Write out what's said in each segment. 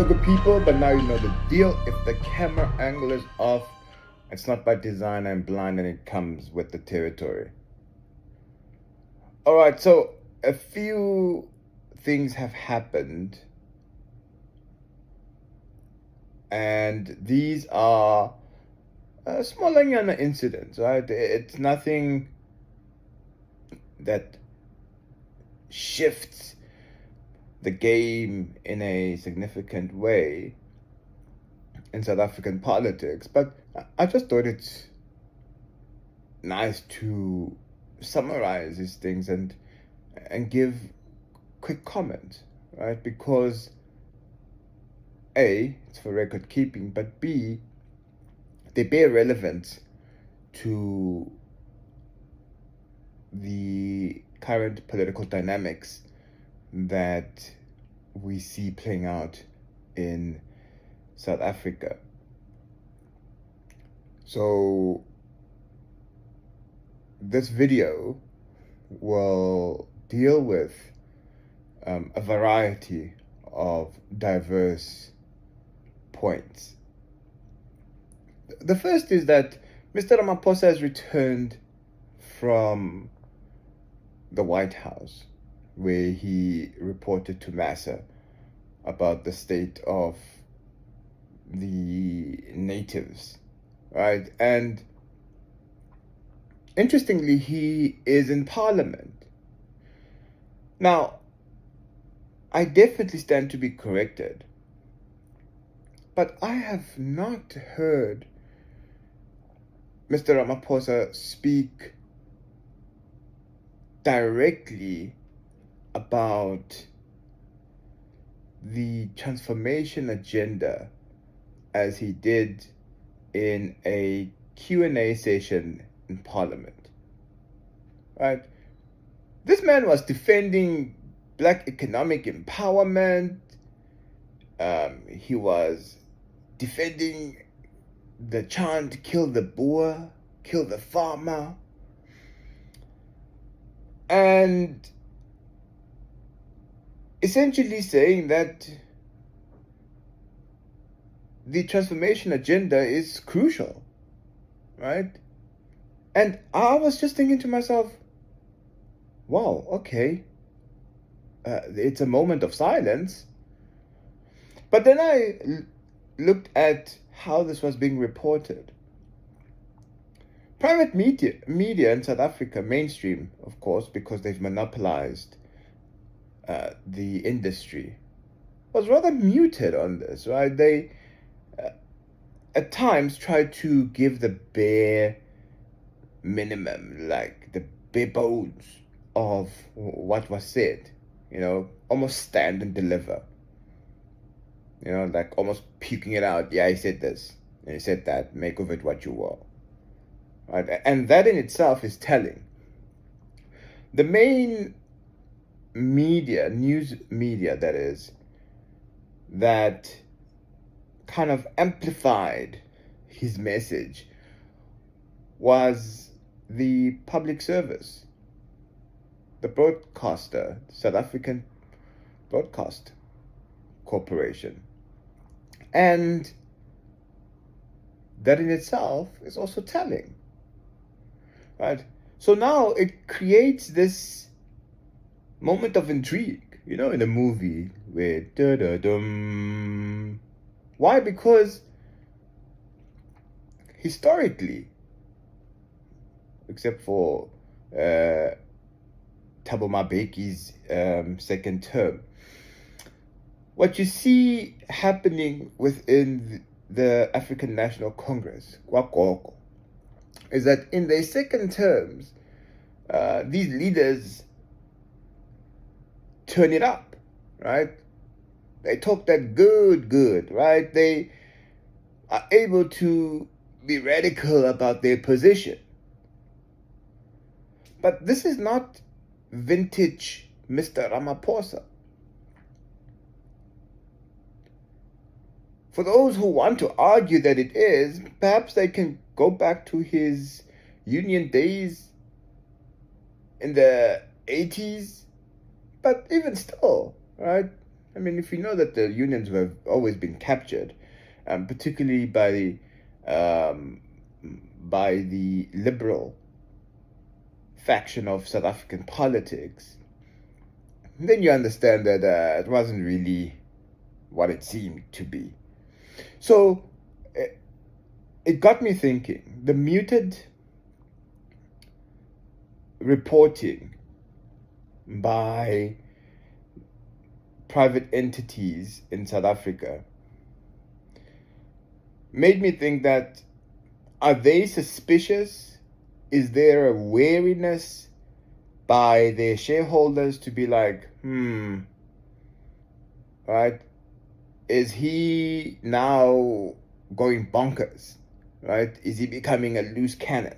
Hello, good people, but now you know the deal. If the camera angle is off, it's not by design. I'm blind and it comes with the territory. Alright, so a few things have happened, and these are smaller incidents, right? It's nothing that shifts the game in a significant way in South African politics, but I just thought it's nice to summarize these things and give quick comment, right? Because A, it's for record keeping, but B, they bear relevance to the current political dynamics that we see playing out in South Africa. So this video will deal with a variety of diverse points. The first is that Mr. Ramaphosa has returned from the White House, where he reported to Massa about the state of the natives, right? And interestingly, he is in Parliament. Now, I definitely stand to be corrected, but I have not heard Mr. Ramaphosa speak directly about the transformation agenda as he did in a Q&A session in Parliament, right? This man was defending Black economic empowerment. He was defending the chant, kill the Boer, kill the farmer. And essentially saying that the transformation agenda is crucial, right? And I was just thinking to myself, wow, okay, it's a moment of silence. But then I looked at how this was being reported. Private media in South Africa, mainstream, of course, because they've monopolized the industry, was rather muted on this, right? They at times tried to give the bare minimum, like the bare bones of what was said, almost stand and deliver, like almost puking it out. Yeah, he said this, and he said that, make of it what you will. Right? And that in itself is telling. The main media, news media that is, that kind of amplified his message was the public service, the broadcaster, South African Broadcast Corporation. And that in itself is also telling, right? So now it creates this moment of intrigue, in a movie where da-da-dum. Why? Because historically, except for Thabo Mbeki's second term, what you see happening within the African National Congress, Kwakoko, is that in their second terms, these leaders turn it up, right? They talk that good, right? They are able to be radical about their position. But this is not vintage Mr. Ramaphosa. For those who want to argue that it is, perhaps they can go back to his union days in the 80s. But even still, right? I mean, if we know that the unions have always been captured, particularly um, by the liberal faction of South African politics, then you understand that it wasn't really what it seemed to be. So it got me thinking. The muted reporting by private entities in South Africa made me think that, are they suspicious? Is there a wariness by their shareholders to be like, right? Is he now going bonkers, right? Is he becoming a loose cannon?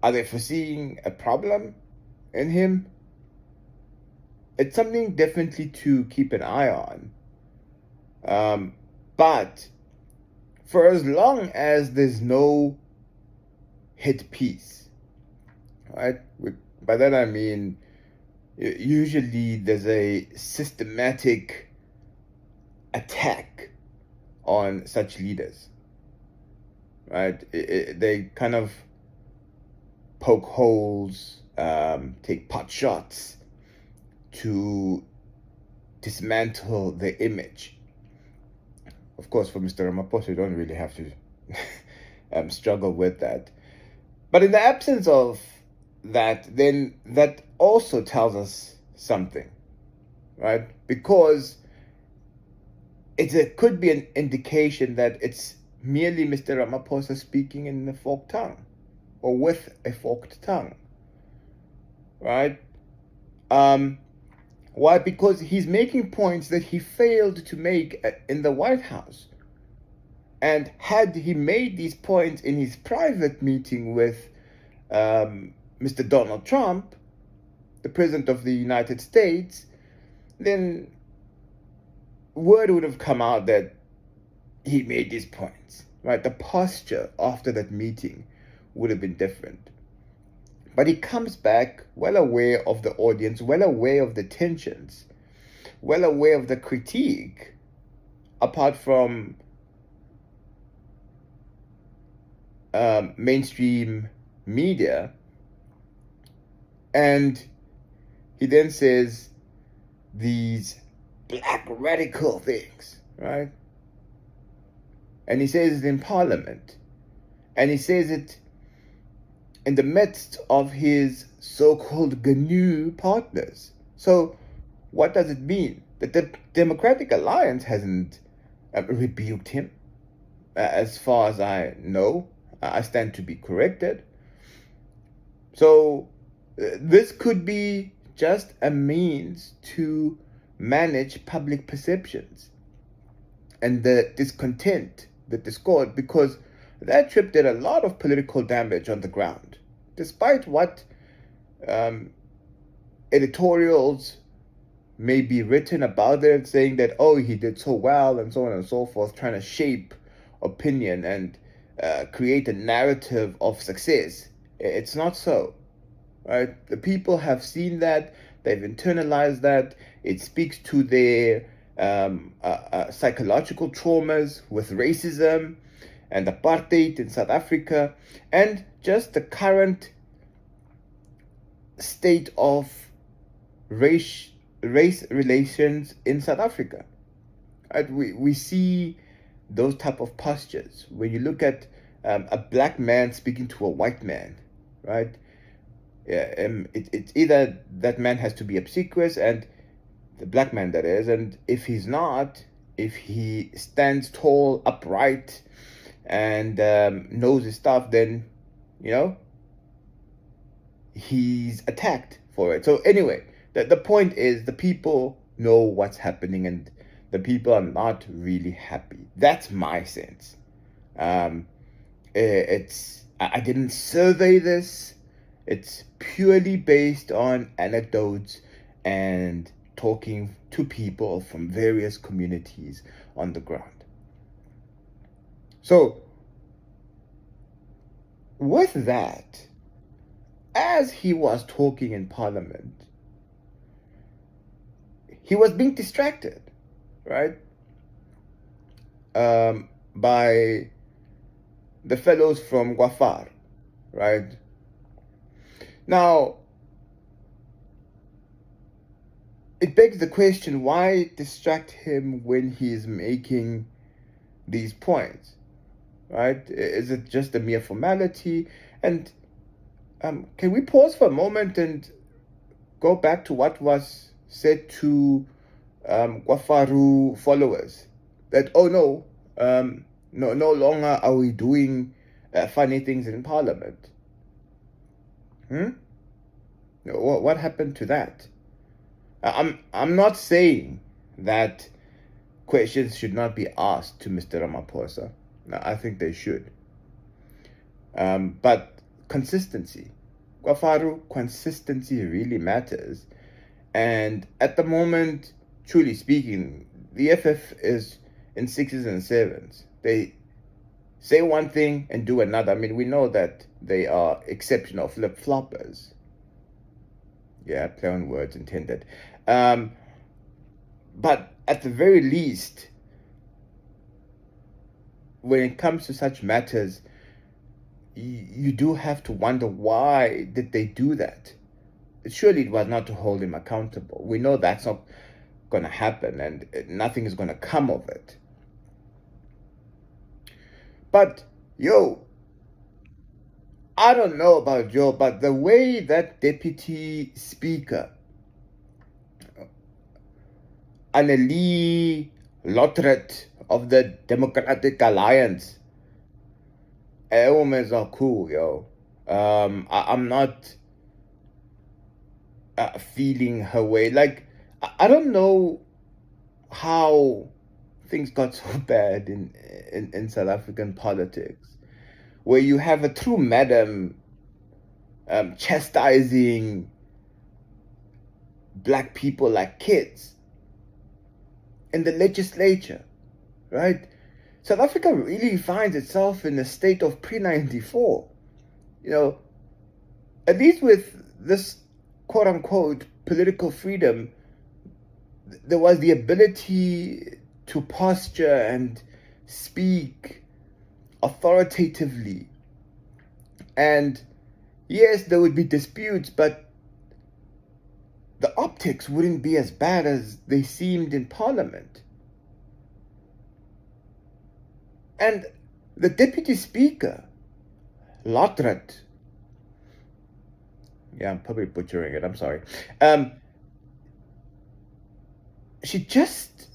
Are they foreseeing a problem in him? It's something definitely to keep an eye on. But for as long as there's no hit piece, right? By that I mean, usually there's a systematic attack on such leaders, right? They kind of poke holes, take pot shots to dismantle the image. Of course, for Mr. Ramaphosa, you don't really have to struggle with that. But in the absence of that, then that also tells us something, right? Because it could be an indication that it's merely Mr. Ramaphosa speaking in a forked tongue, or with a forked tongue, right? Why? Because he's making points that he failed to make in the White House. And had he made these points in his private meeting with Mr. Donald Trump, the President of the United States, then word would have come out that he made these points, right? The posture after that meeting would have been different. But he comes back well aware of the audience, well aware of the tensions, well aware of the critique, apart from mainstream media. And he then says these black radical things, right? And he says it in Parliament. And he says it in the midst of his so-called GNU partners. So what does it mean? That the Democratic Alliance hasn't rebuked him. As far as I know, I stand to be corrected. So this could be just a means to manage public perceptions and the discontent, the discord, because that trip did a lot of political damage on the ground. Despite what editorials may be written about it, saying that, oh, he did so well and so on and so forth, trying to shape opinion and create a narrative of success. It's not so, right? The people have seen that, they've internalized that. It speaks to their psychological traumas with racism and apartheid in South Africa, and just the current state of race relations in South Africa. Right? We see those type of postures when you look at a black man speaking to a white man, right? It's either that man has to be obsequious, and the black man that is, and if he's not, if he stands tall, upright, and knows his stuff, then he's attacked for it. So anyway, the point is, the people know what's happening, and the people are not really happy. That's my sense. I didn't survey this. It's purely based on anecdotes and talking to people from various communities on the ground. So, with that, as he was talking in Parliament, he was being distracted, right, by the fellows from Gwafar, right? Now, it begs the question, why distract him when he's making these points, right? Is it just a mere formality? And can we pause for a moment and go back to what was said to Gwafaru followers? That, oh no, no longer are we doing funny things in Parliament. What happened to that? I'm not saying that questions should not be asked to Mr. Ramaphosa. No, I think they should. But consistency. Gwafaru, consistency really matters. And at the moment, truly speaking, the FF is in 6s and 7s. They say one thing and do another. I mean, we know that they are exceptional flip-floppers. Yeah, play on words intended. But at the very least, when it comes to such matters, you do have to wonder, why did they do that? Surely it was not to hold him accountable. We know that's not going to happen, and nothing is going to come of it. But, I don't know about you, but the way that Deputy Speaker Annelie Lottret of the Democratic Alliance, women are cool, I'm not feeling her way. Like, I don't know how things got so bad in South African politics, where you have a true madam chastising black people like kids in the legislature, right? South Africa really finds itself in a state of pre-94. At least with this quote-unquote political freedom, there was the ability to posture and speak authoritatively. And yes, there would be disputes, but the optics wouldn't be as bad as they seemed in Parliament. And the Deputy Speaker, Lottret, yeah, I'm probably butchering it, I'm sorry. She just,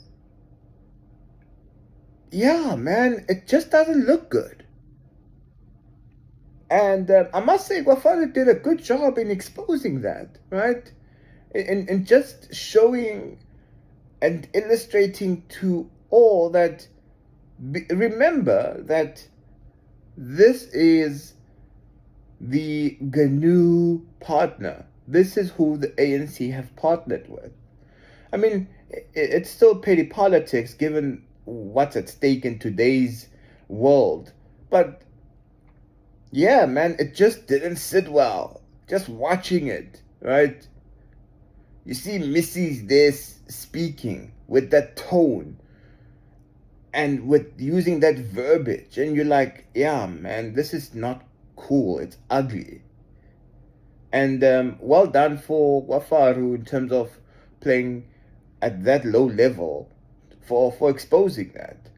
it just doesn't look good. And I must say, Gwafari did a good job in exposing that, right? In just showing and illustrating to all that, remember that this is the GNU partner. This is who the ANC have partnered with. I mean, it's still petty politics given what's at stake in today's world. But yeah, man, it just didn't sit well. Just watching it, right? You see Missy's there speaking with that tone and with using that verbiage. And you're like, yeah, man, this is not cool. It's ugly. And well done for Wafaru in terms of playing at that low level for exposing that.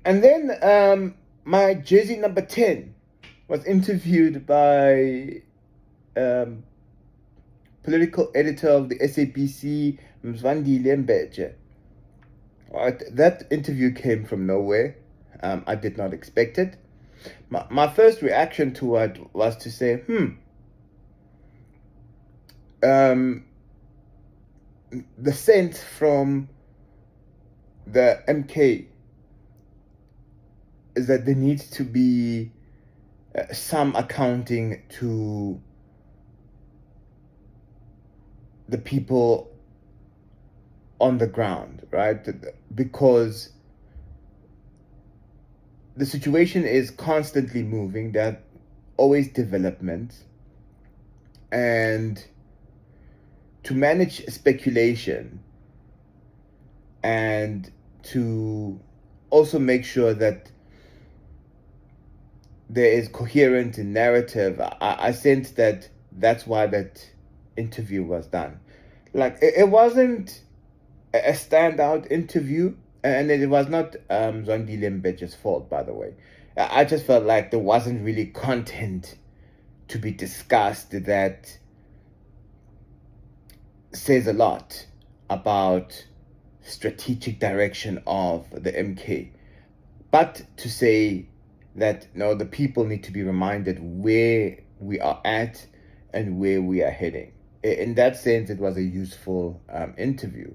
And then my jersey number 10 was interviewed by political editor of the SABC, Mzwanele Manyi. Right, that interview came from nowhere. I did not expect it. My first reaction to it was to say, the sense from the MK is that there needs to be some accounting to the people on the ground, right? Because the situation is constantly moving. There are always developments. And to manage speculation and to also make sure that there is coherent narrative. I sense that that's why that interview was done. Like, it wasn't a standout interview, and it was not Mzwanele Manyi's fault, by the way. I just felt like there wasn't really content to be discussed that says a lot about strategic direction of the MK. But to say that, no, the people need to be reminded where we are at and where we are heading. In that sense, it was a useful interview,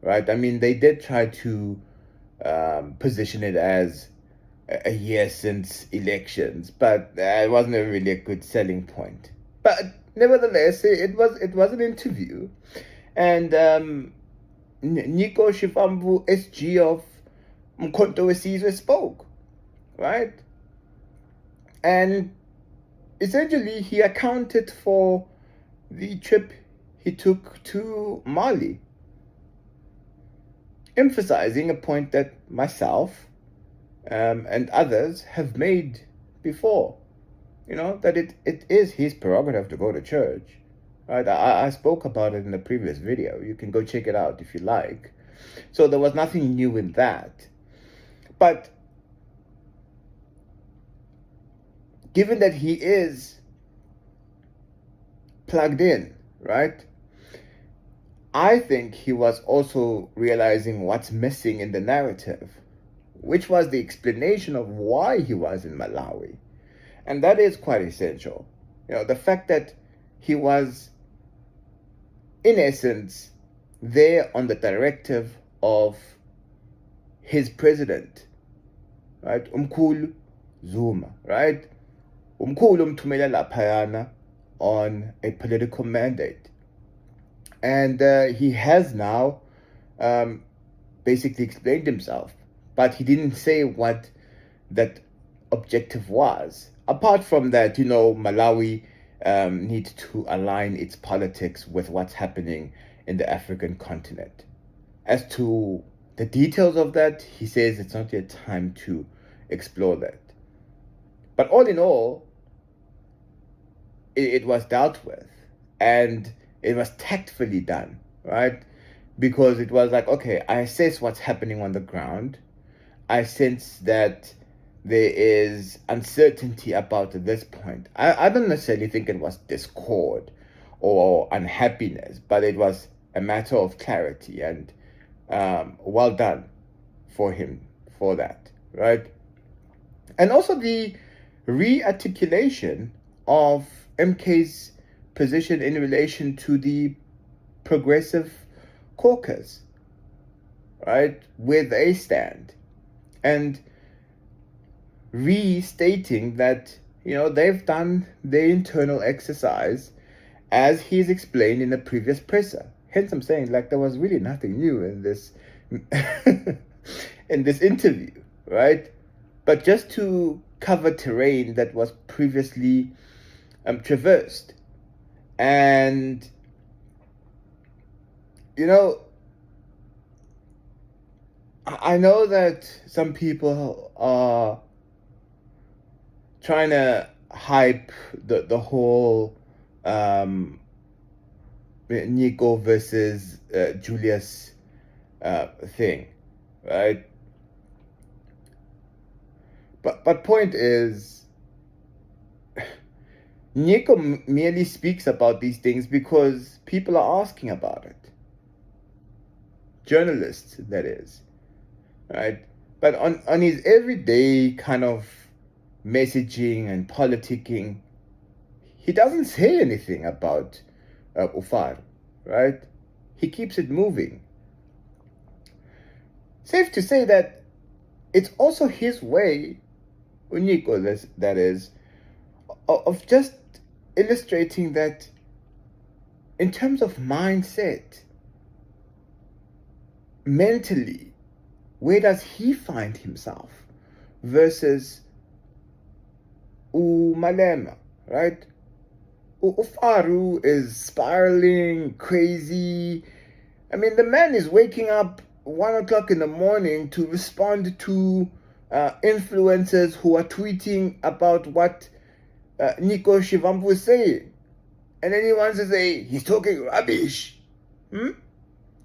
right? I mean, they did try to position it as a year since elections, but it wasn't really a good selling point. But nevertheless, it was an interview, and Nico Shivambu, SG of Mkhonto Wesizwe, spoke, right? And essentially, he accounted for the trip he took to Mali, emphasizing a point that myself and others have made before, that it is his prerogative to go to church. Right? I spoke about it in the previous video. You can go check it out if you like. So there was nothing new in that. But given that he is plugged in, right? I think he was also realizing what's missing in the narrative, which was the explanation of why he was in Malawi. And that is quite essential. The fact that he was, in essence, there on the directive of his president, right? Umkhulu Zuma, right? Umkhulu umthumela laphayana on a political mandate. And he has now basically explained himself, but he didn't say what that objective was. Apart from that, Malawi needs to align its politics with what's happening in the African continent. As to the details of that, he says it's not yet time to explore that. But all in all, it was dealt with, and it was tactfully done, right? Because it was like, okay, I assess what's happening on the ground. I sense that there is uncertainty about this point. I don't necessarily think it was discord or unhappiness, but it was a matter of clarity, and well done for him for that, right? And also the re-articulation of MK's position in relation to the Progressive Caucus, right, where they stand, and restating that they've done their internal exercise as he's explained in the previous presser. Hence, I'm saying, like, there was really nothing new in this in this interview, right? But just to cover terrain that was previously traversed. And I know that some people are trying to hype the whole Nico versus Julius thing, right? But point is, Nico merely speaks about these things because people are asking about it. Journalists, that is, right? But on his everyday kind of messaging and politicking, he doesn't say anything about Ufar, right? He keeps it moving. Safe to say that it's also his way, Nico, that is, of just illustrating that in terms of mindset, mentally, where does he find himself versus Malema, right? Ufaru is spiraling crazy. I mean, the man is waking up 1 o'clock in the morning to respond to influencers who are tweeting about what Nico Shivambu is saying. And then he wants to say, he's talking rubbish.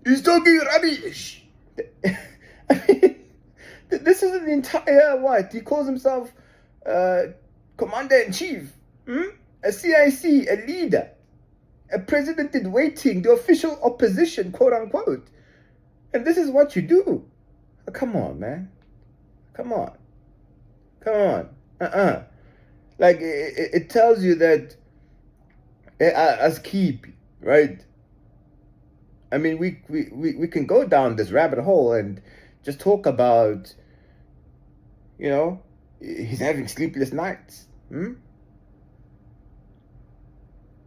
He's talking rubbish. I mean, this is an entire what? He calls himself commander-in-chief. A CIC, a leader. A president in waiting, the official opposition, quote unquote. And this is what you do. Oh, come on, man. Come on. Like, it tells you that as keep, right? I mean, we can go down this rabbit hole and just talk about, he's having sleepless nights.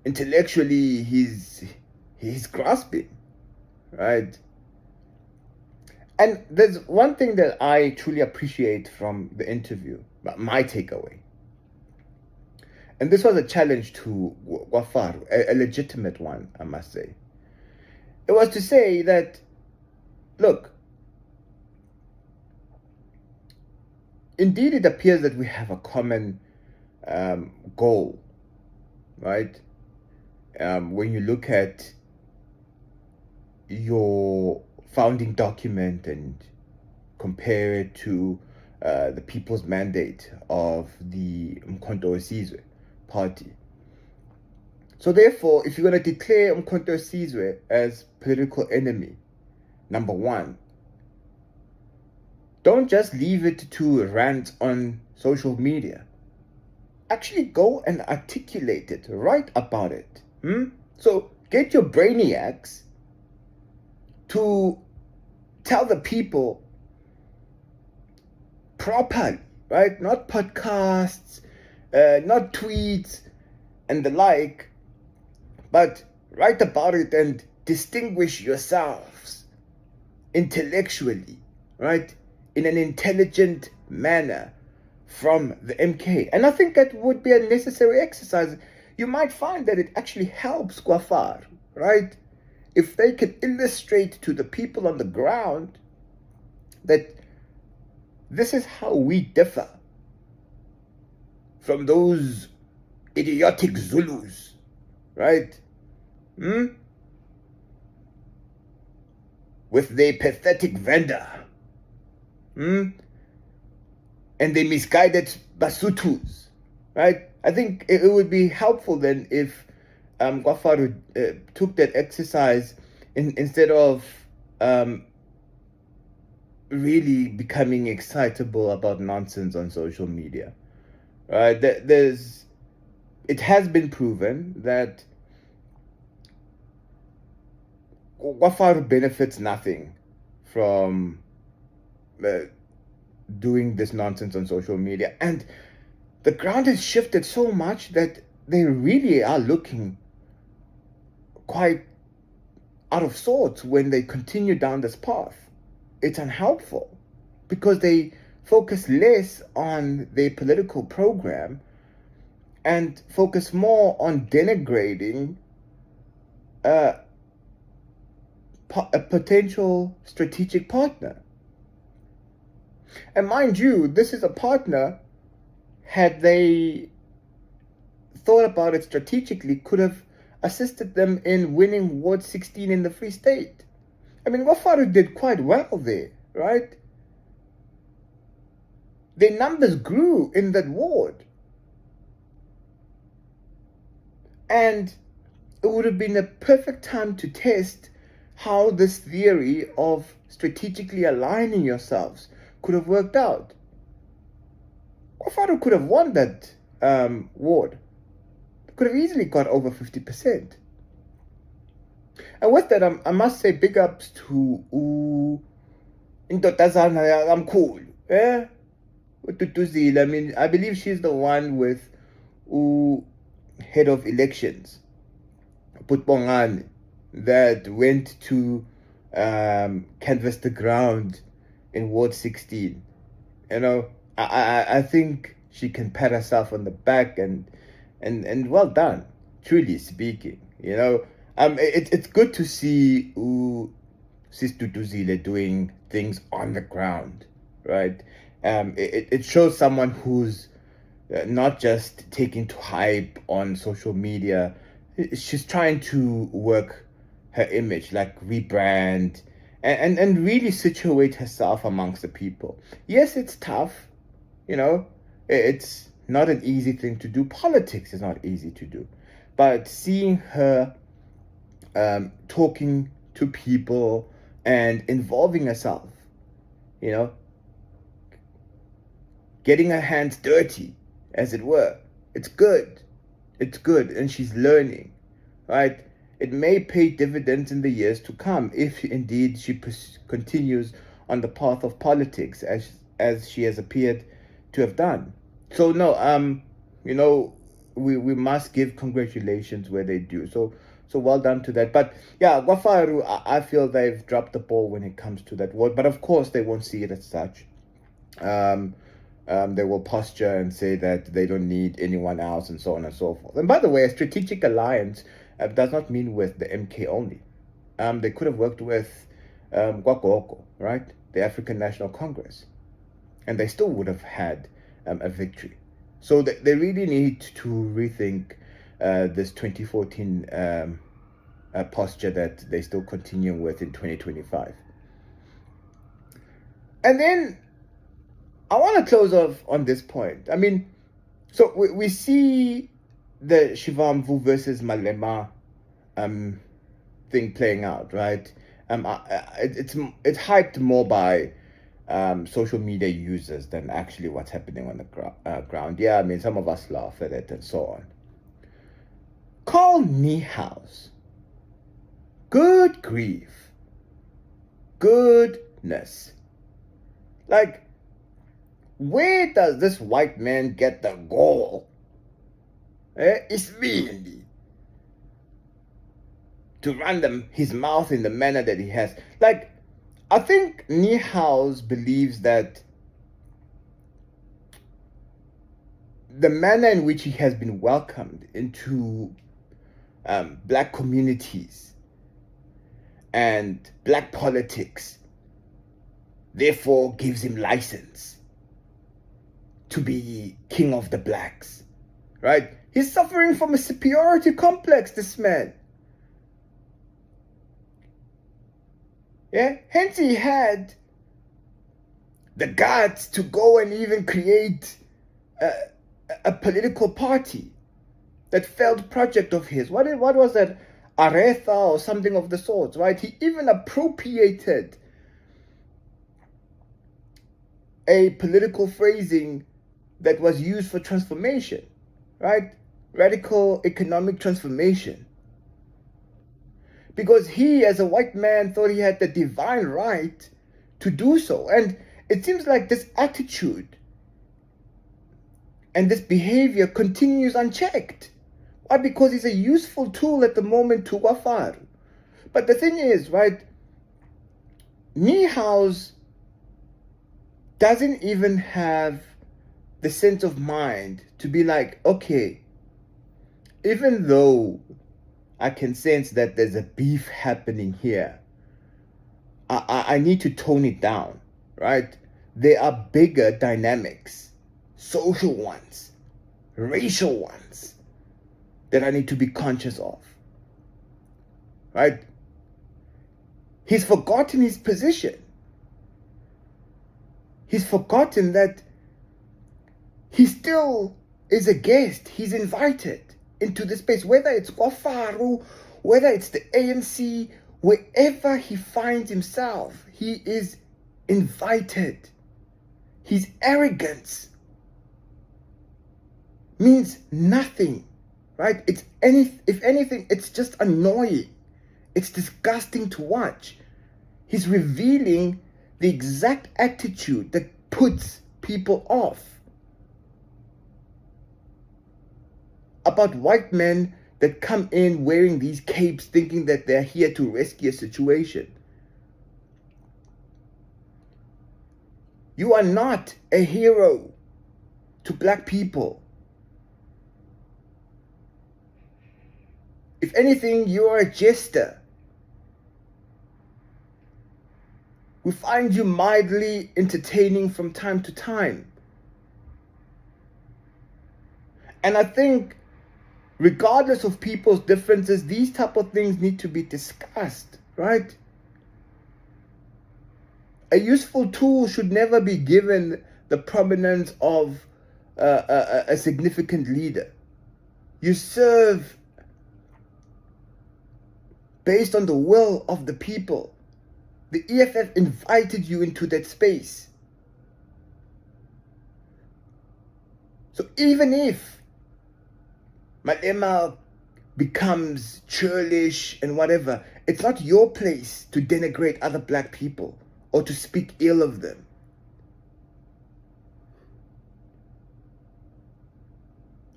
Intellectually, he's grasping, right? And there's one thing that I truly appreciate from the interview, my takeaway. And this was a challenge to Wafaru, a legitimate one, I must say. It was to say that, look, indeed it appears that we have a common goal, right? When you look at your founding document and compare it to the People's Mandate of the Umkhonto weSizwe party. So therefore, if you're going to declare Umkhonto weSizwe as political enemy, number one, don't just leave it to rant on social media. Actually go and articulate it, write about it. So get your brainiacs to tell the people properly, right? Not podcasts, not tweets and the like, but write about it and distinguish yourselves intellectually, right? In an intelligent manner from the MK. And I think that would be a necessary exercise. You might find that it actually helps Gwafar, right? If they can illustrate to the people on the ground that this is how we differ from those idiotic Zulus, right? With their pathetic vendor, and their misguided Basutus, right? I think it would be helpful then if Gwafaru took that exercise instead of really becoming excitable about nonsense on social media, right? It has been proven that Gwafaru benefits nothing from doing this nonsense on social media, and the ground has shifted so much that they really are looking quite out of sorts when they continue down this path. It's unhelpful because they focus less on their political program and focus more on denigrating a potential strategic partner. And mind you, this is a partner, had they thought about it strategically, could have assisted them in winning Ward 16 in the Free State. I mean, Wafaru did quite well there, right? Their numbers grew in that ward. And it would have been a perfect time to test how this theory of strategically aligning yourselves could have worked out. Wafaru could have won that ward. Could have easily got over 50%. And with that, I must say big ups to Indodazana Amkhulu. Ututuzile. I mean, I believe she's the one with head of elections, Putbongani, that went to canvass the ground in Ward 16. I think she can pat herself on the back and well done. truly speaking. It's good to see Sister Duzile doing things on the ground, right? It shows someone who's not just taking to hype on social media. She's trying to work her image, like rebrand and really situate herself amongst the people. Yes, it's tough, it's not an easy thing to do. Politics is not easy to do. But seeing her talking to people and involving herself, you know, getting her hands dirty, as it were, it's good. It's good, and she's learning, right? It may pay dividends in the years to come if indeed she continues on the path of politics as she has appeared to have done. So no, we must give congratulations where they do. So well done to that. But yeah, Gwafaru, I feel they've dropped the ball when it comes to that word. But of course, they won't see it as such. They will posture and say that they don't need anyone else and so on and so forth. And by the way, a strategic alliance does not mean with the MK only. They could have worked with Gwagoko, right? The African National Congress. And they still would have had a victory. So they really need to rethink this 2014 posture that they still continue with in 2025. And then I want to close off on this point. I mean, so we see the Shivambu versus Malema thing playing out, right? It's hyped more by social media users than actually what's happening on the ground. Yeah, I mean, some of us laugh at it and so on. Call Niehaus. Good grief. Goodness. Like, where does this white man get the gall? It's really to run his mouth in the manner that he has. Like, I think Niehaus believes that the manner in which he has been welcomed into black communities and black politics therefore gives him license to be king of the blacks, right? He's suffering from a superiority complex, this man. Yeah, hence he had the guts to go and even create a political party, that failed project of his. What was that? Aretha or something of the sort, right? He even appropriated a political phrasing that was used for transformation, right? Radical economic transformation. Because he, as a white man, thought he had the divine right to do so. And it seems like this attitude and this behavior continues unchecked. Why? Because he's a useful tool at the moment to Wafaru. But the thing is, right, Niehaus doesn't even have the sense of mind to be like, okay, even though I can sense that there's a beef happening here, I need to tone it down, right? There are bigger dynamics, social ones, racial ones, that I need to be conscious of, right? He's forgotten his position. He's forgotten that he still is a guest. He's invited into the space, whether it's Wafaru, whether it's the ANC, wherever he finds himself, he is invited. His arrogance means nothing, right? If anything, it's just annoying. It's disgusting to watch. He's revealing the exact attitude that puts people off about white men that come in wearing these capes thinking that they're here to rescue a situation. You are not a hero to black people. If anything, you are a jester. We find you mildly entertaining from time to time. And I think, regardless of people's differences, these type of things need to be discussed, right? A useful tool should never be given the prominence of a significant leader. You serve based on the will of the people. The EFF invited you into that space. So even if Malema becomes churlish and whatever, it's not your place to denigrate other black people or to speak ill of them.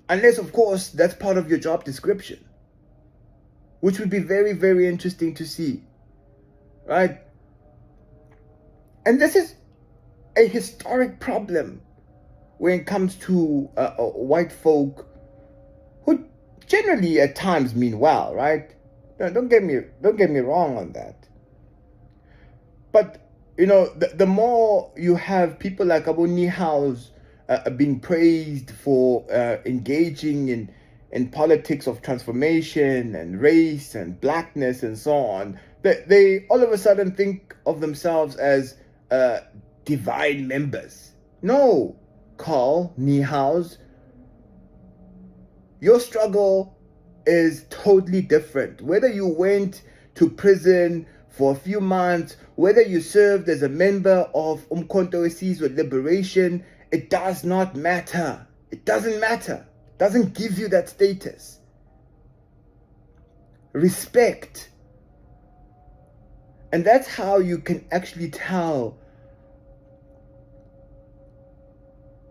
Unless, of course, that's part of your job description, which would be very, very interesting to see, right? And this is a historic problem when it comes to white folk who generally at times mean well, right? No, don't get me wrong on that. But you know, the more you have people like Abu Niehaus being praised for engaging in politics of transformation and race and blackness and so on, they all of a sudden think of themselves as divine members. No, Carl Niehaus, your struggle is totally different. Whether you went to prison for a few months, whether you served as a member of Umkhonto weSizwe Liberation, it does not matter. It doesn't matter. It doesn't give you that status. Respect. And that's how you can actually tell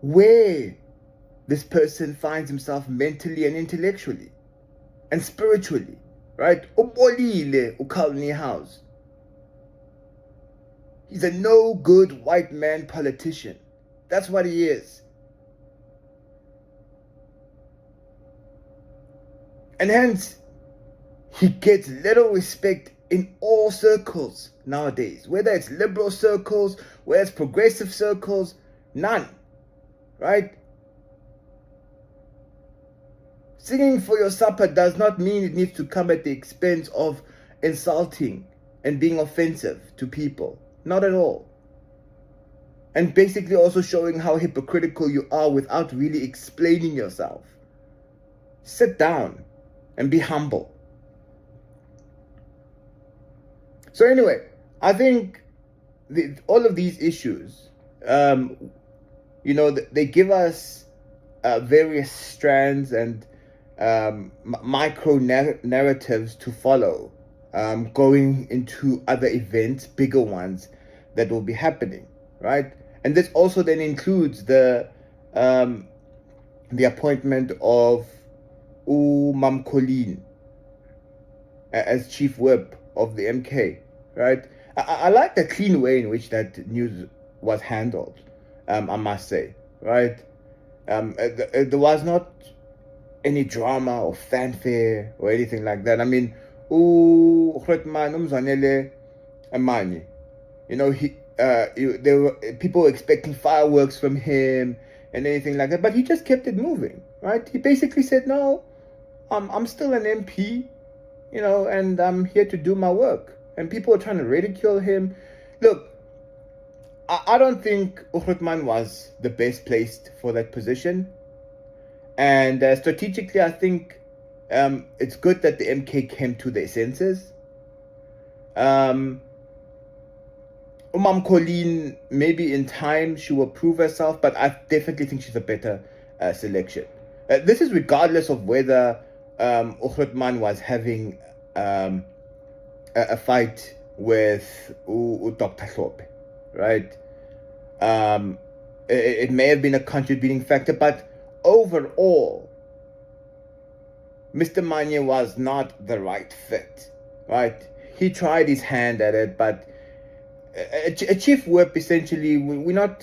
where this person finds himself mentally and intellectually and spiritually, right? Ubolile uKarl Niehaus. He's a no good white man politician. That's what he is. And hence, he gets little respect in all circles nowadays. Whether it's liberal circles, whether it's progressive circles, none. Right? Singing for your supper does not mean it needs to come at the expense of insulting and being offensive to people. Not at all. And basically also showing how hypocritical you are without really explaining yourself. Sit down and be humble. So anyway, I think all of these issues, you know, they give us various strands and micro narratives to follow, going into other events, bigger ones that will be happening, right? And this also then includes the appointment of Mam Colleen as chief whip of the MK, right? I like the clean way in which that news was handled, I must say, right? There was not any drama or fanfare or anything like that. I mean, Mzwanele Manyi, you know, there were people expecting fireworks from him and anything like that, but he just kept it moving, right? He basically said, no, I'm still an MP, you know, and I'm here to do my work. And people are trying to ridicule him. Look, I don't think Ukhutman was the best placed for that position. And strategically, I think it's good that the MK came to their senses. Mam Colleen, maybe in time she will prove herself, but I definitely think she's a better selection. This is regardless of whether Ukhutman was having a fight with Dr. Hlophe, right? It may have been a contributing factor, but overall, Mr. Manyi was not the right fit, right? He tried his hand at it, but a chief whip essentially,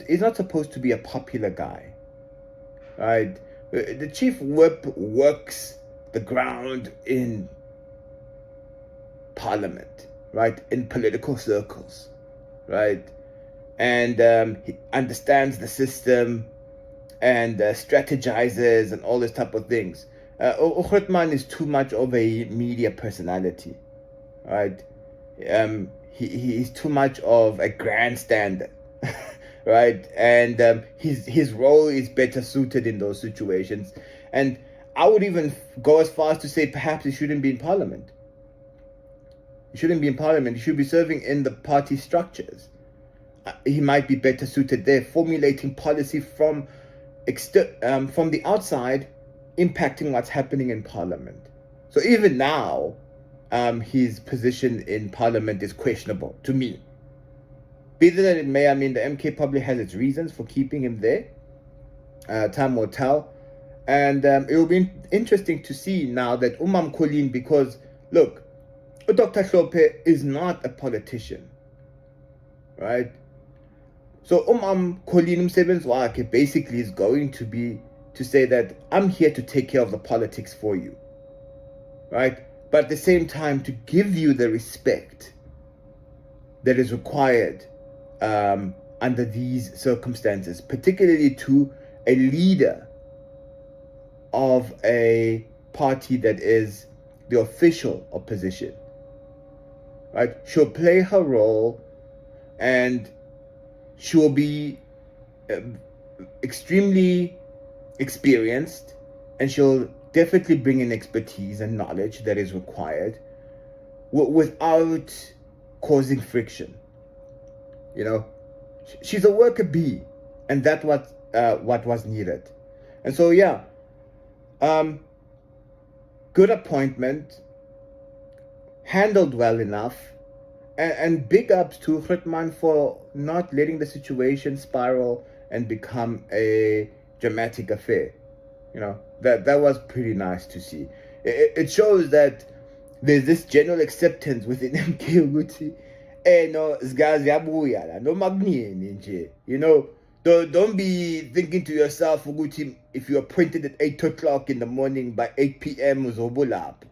he's not supposed to be a popular guy, right? The chief whip works the ground in parliament, right, in political circles, right, and he understands the system and strategizes and all this type of things. Grootman is too much of a media personality, right? He's too much of a grandstander, right? And his role is better suited in those situations. And I would even go as far as to say perhaps he shouldn't be in parliament. He shouldn't be in parliament. He should be serving in the party structures. He might be better suited there, formulating policy from the outside, impacting what's happening in parliament. So even now, his position in parliament is questionable to me. Be that it may, I mean, the MK probably has its reasons for keeping him there. Time will tell. And it will be interesting to see now that Umam Kolin, because look, Dr. Hlophe is not a politician, right? So Kolin umsebenzi wakhe basically is going to be to say that I'm here to take care of the politics for you, right? But at the same time to give you the respect that is required under these circumstances, particularly to a leader of a party that is the official opposition, right? She'll play her role and she will be extremely experienced, and she'll definitely bring in expertise and knowledge that is required without causing friction. You know, she's a worker bee, and that's what was needed. And so yeah, good appointment, handled well enough. And big ups to Grootman for not letting the situation spiral and become a dramatic affair. You know, that was pretty nice to see. It shows that there's this general acceptance within MK ukuthi no zgaziyabuya la no magnini nje. You know, don't be thinking to yourself ukuthi if you're appointed at 8 o'clock in the morning, by 8 p.m. uzobulapho.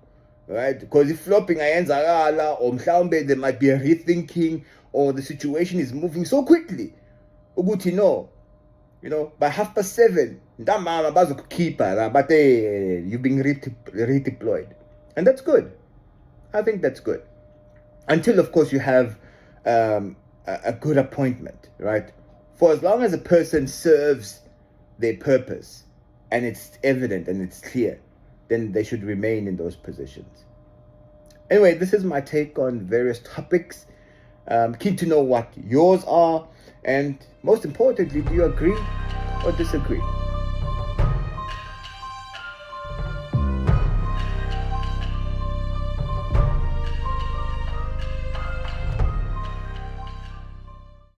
Right? Because if flopping ayenzakala, or mhlawumbe there might be a rethinking, or the situation is moving so quickly ukuthi no, you know, by 7:30 ntamama bazokukhipha but you're being redeployed. And that's good. I think that's good, until of course you have a good appointment, right? For as long as a person serves their purpose and it's evident and it's clear, then they should remain in those positions. Anyway, this is my take on various topics. Keen to know what yours are, and most importantly, do you agree or disagree?